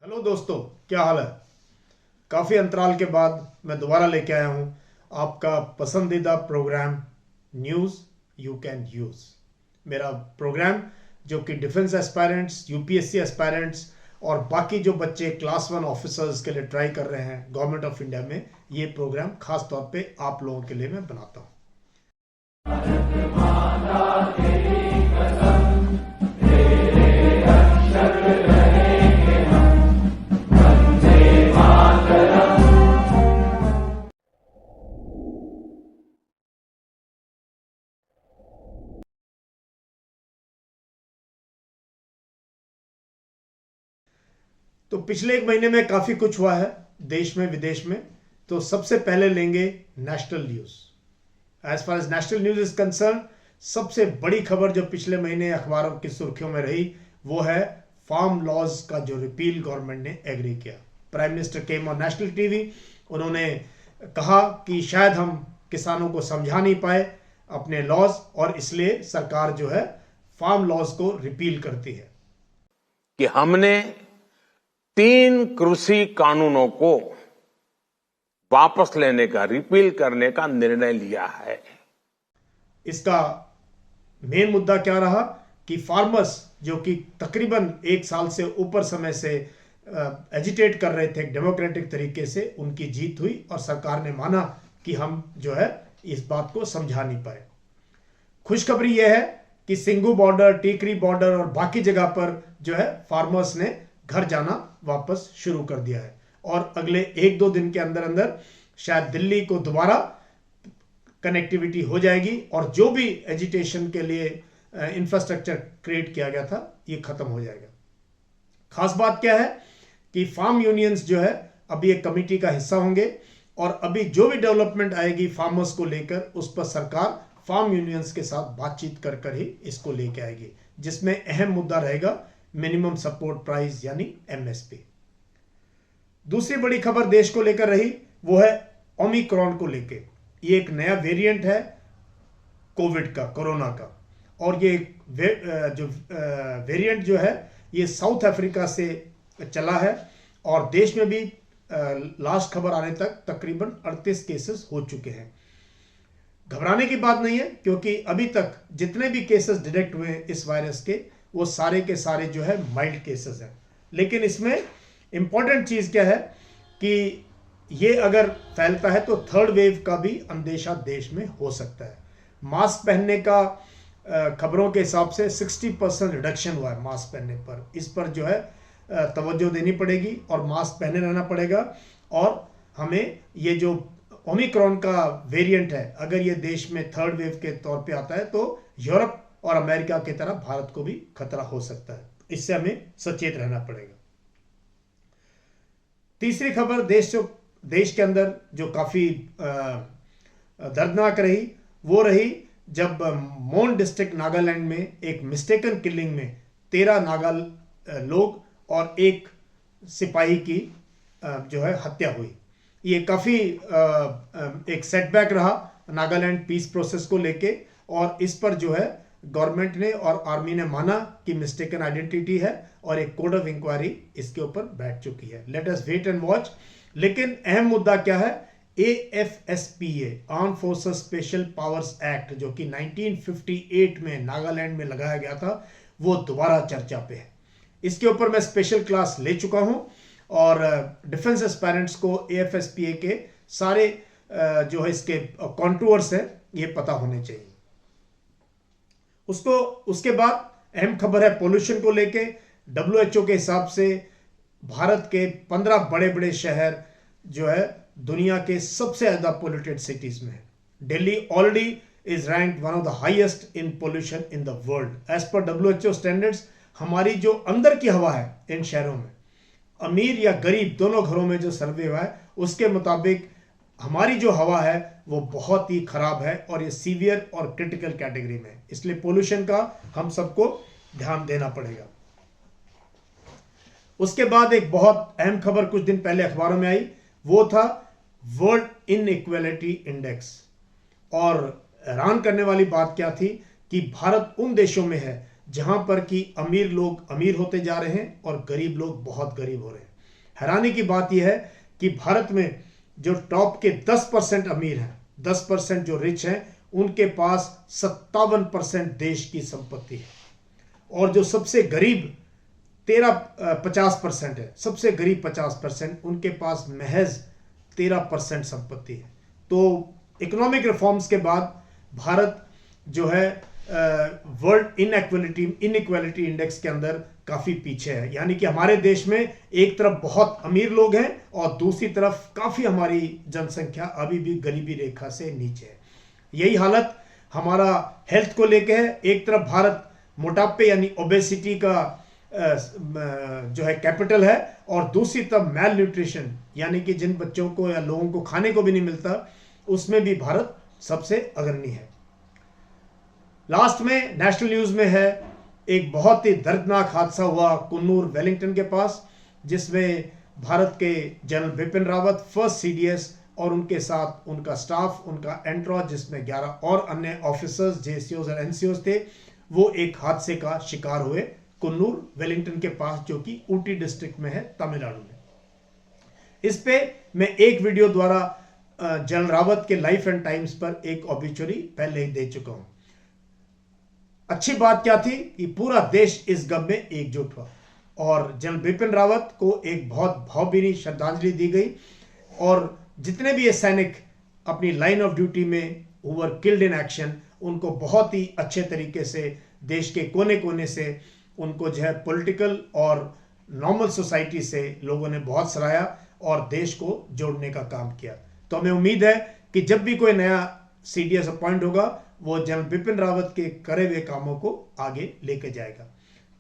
Hello दोस्तों, क्या हाल है। काफ़ी अंतराल के बाद मैं दोबारा लेके आया हूँ आपका पसंदीदा program news you can use. मेरा प्रोग्राम जो कि डिफेंस एस्पायरेंट्स, यूपीएससी एस्पायरेंट्स और बाकी जो बच्चे क्लास 1 ऑफिसर्स के लिए ट्राई कर रहे हैं गवर्नमेंट ऑफ इंडिया में, ये प्रोग्राम खास तौर पे आप लोगों के लिए मैं बनाता हूँ। तो पिछले एक महीने में काफ़ी कुछ हुआ है देश में विदेश में। तो सबसे पहले लेंगे national news. As far as national news is concern, सबसे बड़ी खबर जो पिछले महीने अखबारों की सुर्खियों में रही वो है फार्म लॉज का जो रिपील गवर्नमेंट ने एग्री किया। Prime minister came on national TV. उन्होंने कहा कि शायद हम किसानों को समझा नहीं पाए अपने लॉज, और इसलिए सरकार जो है फार्म लॉज को रिपील करती है। कि हमने 3 कृषि कानूनों को वापस लेने का, रिपील करने का निर्णय लिया है। इसका मेन मुद्दा क्या रहा कि फार्मर्स जो कि तकरीबन 1 साल से ऊपर समय से एजिटेट कर रहे थे डेमोक्रेटिक तरीके से, उनकी जीत हुई और सरकार ने माना कि हम जो है इस बात को समझा नहीं पाए। खुशखबरी यह है कि सिंघू बॉर्डर, टीकरी बॉर्डर और बाकी जगह पर जो है फार्मर्स ने घर जाना वापस शुरू कर दिया है, और अगले 1-2 दिन के अंदर अंदर शायद दिल्ली को दोबारा कनेक्टिविटी हो जाएगी, और जो भी एजिटेशन के लिए इंफ्रास्ट्रक्चर क्रिएट किया गया था ये खत्म हो जाएगा। खास बात क्या है कि फार्म यूनियंस जो है अभी एक कमेटी का हिस्सा होंगे, और अभी जो भी डेवलपमेंट आएगी फार्मर्स को लेकर उस पर सरकार फार्म यूनियंस के साथ बातचीत कर कर ही इसको लेके आएगी, जिसमें अहम मुद्दा रहेगा मिनिमम सपोर्ट प्राइस यानी एमएसपी। दूसरी बड़ी खबर देश को लेकर रही वो है ओमिक्रॉन को लेके। ये एक नया वेरिएंट है कोविड का, कोरोना का, और ये जो वेरिएंट जो है ये साउथ अफ्रीका से चला है, और देश में भी लास्ट खबर आने तक तकरीबन 38 केसेस हो चुके हैं। घबराने की बात नहीं है, क्योंकि अभी तक जितने भी केसेस डिटेक्ट हुए इस वायरस के वो सारे के सारे जो है माइल्ड केसेस हैं। लेकिन इसमें इंपॉर्टेंट चीज़ क्या है कि ये अगर फैलता है तो थर्ड वेव का भी अंदेशा देश में हो सकता है। मास्क पहनने का खबरों के हिसाब से 60% रिडक्शन हुआ है मास्क पहनने पर। इस पर जो है तवज्जो देनी पड़ेगी और मास्क पहने रहना पड़ेगा। और हमें ये जो ओमिक्रॉन का वेरिएंट है, अगर ये देश में थर्ड वेव के तौर पे आता है तो यूरोप और अमेरिका की तरह भारत को भी खतरा हो सकता है। इससे हमें सचेत रहना पड़ेगा। तीसरी खबर देश के अंदर जो काफ़ी दर्दनाक रही वो रही जब मोन डिस्ट्रिक्ट नागालैंड में एक मिस्टेकन किलिंग में 13 नागा लोग और एक सिपाही की जो है हत्या हुई। ये काफ़ी एक सेटबैक रहा नागालैंड पीस प्रोसेस को लेके, और इस पर जो है गवर्नमेंट ने और आर्मी ने माना कि मिस्टेकन आइडेंटिटी है और एक कोड ऑफ इंक्वायरी इसके ऊपर बैठ चुकी है। Let us wait and watch. लेकिन अहम मुद्दा क्या है, AFSPA arm forces special powers act जो कि 1958 में नागालैंड में लगाया गया था वो दोबारा चर्चा पे है। इसके ऊपर मैं स्पेशल क्लास ले चुका हूं, और डिफेंस एस्पायरेंट्स को AFSPA के सारे जो है इसके कॉन्टूअर्स हैं ये पता होने चाहिए। उसके बाद अहम खबर है पोल्यूशन को लेके। WHO के हिसाब से भारत के 15 बड़े बड़े शहर जो है दुनिया के सबसे ज्यादा पोल्यूटेड सिटीज में है। Delhi already is ranked one of the highest in pollution in the world as per WHO standards. हमारी जो अंदर की हवा है इन शहरों में, अमीर या गरीब दोनों घरों में जो सर्वे हुआ है उसके मुताबिक हमारी जो हवा है वो बहुत ही खराब है, और ये सीवियर और क्रिटिकल कैटेगरी में है। इसलिए पोल्यूशन का हम सबको ध्यान देना पड़ेगा। उसके बाद एक बहुत अहम खबर कुछ दिन पहले अखबारों में आई, वो था वर्ल्ड इनइक्वालिटी इंडेक्स। और हैरान करने वाली बात क्या थी कि भारत उन देशों में है जहां पर कि अमीर लोग अमीर होते जा रहे हैं और गरीब लोग बहुत गरीब हो रहे हैं। हैरानी की बात यह है कि भारत में जो टॉप के 10% अमीर हैं, 10% जो रिच हैं, उनके पास 57% देश की संपत्ति है, और जो सबसे गरीब 50% है, सबसे गरीब 50%, उनके पास महज 13% संपत्ति है। तो इकोनॉमिक रिफॉर्म्स के बाद भारत जो है वर्ल्ड इनइक्वालिटी इंडेक्स के अंदर काफी पीछे है। यानी कि हमारे देश में एक तरफ बहुत अमीर लोग हैं और दूसरी तरफ काफी हमारी जनसंख्या अभी भी गरीबी रेखा से नीचे है। यही हालत हमारा हेल्थ को लेके है। एक तरफ भारत मोटापे यानी ओबेसिटी का जो है कैपिटल है, और दूसरी तरफ मैल न्यूट्रिशन यानी कि जिन बच्चों को या लोगों को खाने को भी नहीं मिलता, उसमें भी भारत सबसे अग्रणी है। लास्ट में नेशनल न्यूज में है एक बहुत ही दर्दनाक हादसा हुआ कुन्नूर वेलिंगटन के पास, जिसमें भारत के general Bipin Rawat first CDS और उनके साथ उनका स्टाफ, उनका एंट्रॉज जिसमें 11 और अन्य ऑफिसर्स, जेसीओज और एनसीओज थे, वो एक हादसे का शिकार हुए कुन्नूर वेलिंगटन के पास, जो कि ऊटी डिस्ट्रिक्ट में है, तमिलनाडु में। इस पे मैं एक वीडियो द्वारा जनरल रावत के लाइफ एंड टाइम्स पर एक ऑब्ituary पहले ही दे चुका हूं। अच्छी बात क्या थी कि पूरा देश इस गम में एकजुट हुआ और जनरल बिपिन रावत को एक बहुत भावभीनी श्रद्धांजलि दी गई, और जितने भी ये सैनिक अपनी लाइन ऑफ ड्यूटी में who were killed in action, उनको बहुत ही अच्छे तरीके से देश के कोने कोने से उनको जो है पॉलिटिकल और नॉर्मल सोसाइटी से लोगों ने बहुत सराहा और देश को जोड़ने का काम किया। तो हमें उम्मीद है कि जब भी कोई नया सीडीएस अपॉइंट होगा, वो जनरल बिपिन रावत के करे हुए कामों को आगे लेके जाएगा।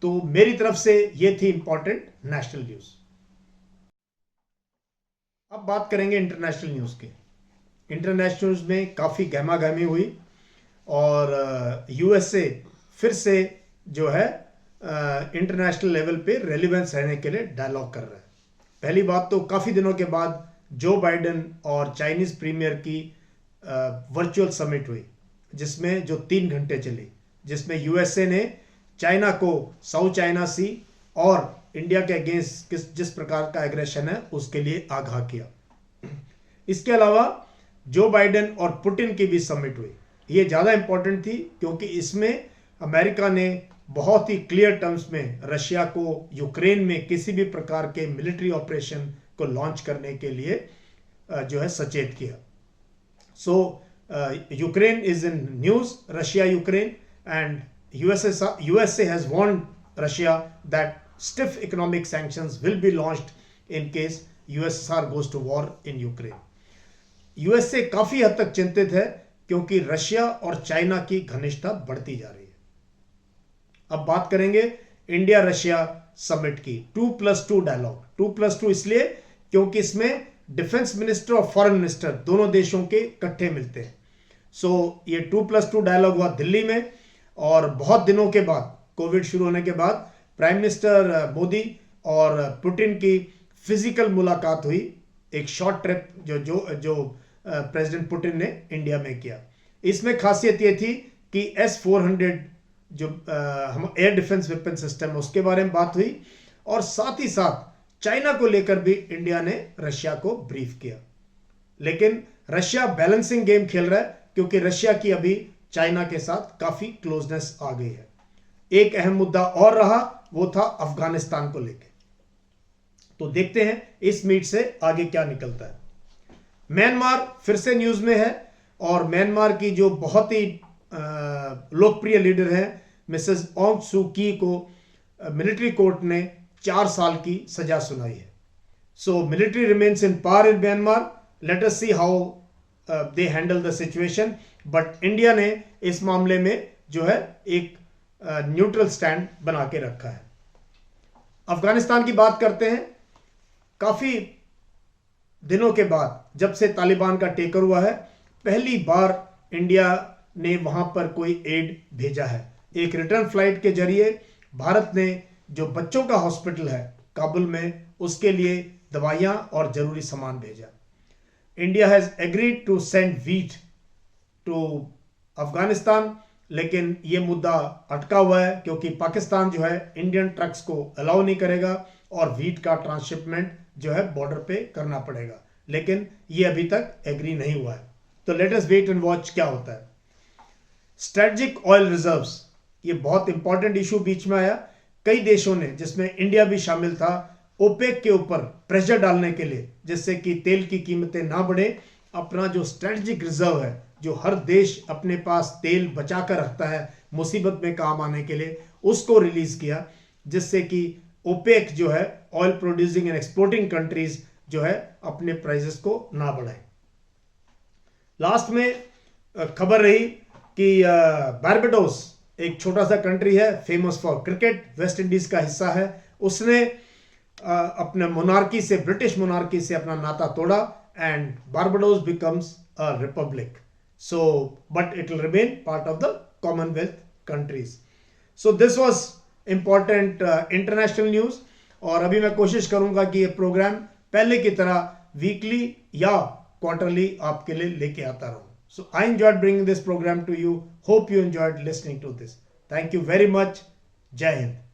तो मेरी तरफ से ये थी इंपॉर्टेंट नेशनल न्यूज। अब बात करेंगे इंटरनेशनल न्यूज के। इंटरनेशनल न्यूज में काफी गहमा गहमी हुई और यूएसए फिर से जो है इंटरनेशनल लेवल पे रेलिवेंस रहने के लिए डायलॉग कर रहा है। पहली बात तो काफी दिनों के बाद जो बाइडेन और चाइनीज प्रीमियर की वर्चुअल समिट हुई, जिसमें जो 3 घंटे चली, जिसमें यूएसए ने चाइना को साउथ चाइना सी और इंडिया के अगेंस्ट जिस प्रकार का एग्रेशन है उसके लिए आगाह किया। इसके अलावा जो बाइडेन और पुतिन की भी समिट हुई। ये ज़्यादा इंपॉर्टेंट थी क्योंकि इसमें अमेरिका ने बहुत ही क्लियर टर्म्स में रशिया को यूक्रेन में किसी भी प्रकार के मिलिट्री ऑपरेशन को लॉन्च करने के लिए जो है सचेत किया। सो Ukraine is in news, Russia Ukraine, and USA has warned Russia that stiff economic sanctions will be launched in case USSR goes to war in Ukraine. USA काफी हद तक चिंतित है क्योंकि रशिया और चाइना की घनिष्ठता बढ़ती जा रही है। अब बात करेंगे इंडिया रशिया समिट की 2+2 डायलॉग। 2+2 इसलिए क्योंकि इसमें डिफेंस मिनिस्टर और फॉरेन मिनिस्टर दोनों देशों के इकट्ठे मिलते हैं। सो ये 2+2 डायलॉग हुआ दिल्ली में, और बहुत दिनों के बाद, कोविड शुरू होने के बाद, प्राइम मिनिस्टर मोदी और पुतिन की फिजिकल मुलाकात हुई। एक शॉर्ट ट्रिप जो प्रेसिडेंट पुतिन ने इंडिया में किया। इसमें खासियत ये थी कि S-400 जो हम एयर डिफेंस वेपन सिस्टम है उसके बारे में बात हुई, और साथ ही साथ चाइना को लेकर भी इंडिया ने रशिया को ब्रीफ किया। लेकिन रशिया बैलेंसिंग गेम खेल रहा है क्योंकि रशिया की अभी चाइना के साथ काफी क्लोजनेस आ गई है। एक अहम मुद्दा और रहा, वो था अफगानिस्तान को लेकर। तो देखते हैं इस मीट से आगे क्या निकलता है। म्यांमार फिर से न्यूज में है, और म्यांमार की जो बहुत ही लोकप्रिय लीडर है मिसेस ऑंग सू की को मिलिट्री कोर्ट ने 4 साल की सजा सुनाई है। So military remains in power in Myanmar. Let us see how they handle the situation. But India ने इस मामले में जो है एक न्यूट्रल स्टैंड बना के रखा है। अफगानिस्तान की बात करते हैं। काफी दिनों के बाद जब से तालिबान का टेकर हुआ है, पहली बार इंडिया ने वहां पर कोई एड भेजा है। एक रिटर्न फ्लाइट के जरिए भारत ने जो बच्चों का हॉस्पिटल है काबुल में, उसके लिए दवाइयां और जरूरी सामान भेजा। India has agreed to send wheat to Afghanistan, लेकिन यह मुद्दा अटका हुआ है क्योंकि पाकिस्तान जो है इंडियन ट्रक्स को अलाउ नहीं करेगा और व्हीट का ट्रांसशिपमेंट जो है बॉर्डर पे करना पड़ेगा, लेकिन ये अभी तक एग्री नहीं हुआ है। तो let us wait and watch क्या होता है। स्ट्रेटेजिक ऑयल रिजर्व्स, ये बहुत इंपॉर्टेंट इशू बीच में आया। कई देशों ने, जिसमें इंडिया भी शामिल था, ओपेक के ऊपर प्रेशर डालने के लिए, जिससे कि तेल की कीमतें ना बढ़े, अपना जो स्ट्रेटेजिक रिजर्व है, जो हर देश अपने पास तेल बचा कर रखता है मुसीबत में काम आने के लिए, उसको रिलीज किया, जिससे कि ओपेक जो है, oil producing and exporting countries जो है, अपने प्राइसेस को ना बढ़ाए। लास्ट में खबर रही कि बारबाडोस एक छोटा सा कंट्री है, famous for cricket, West Indies का हिस्सा है, उसने अपने मोनार्की से, ब्रिटिश मोनार्की से अपना नाता तोड़ा and Barbados becomes a republic. So but it will remain part of the Commonwealth countries. So this was important international news. और अभी मैं कोशिश करूंगा कि ये प्रोग्राम पहले की तरह वीकली या क्वार्टरली आपके लिए लेके आता रहूं। So I enjoyed bringing this program to you. Hope you enjoyed listening to this. Thank you very much. Jai Hind.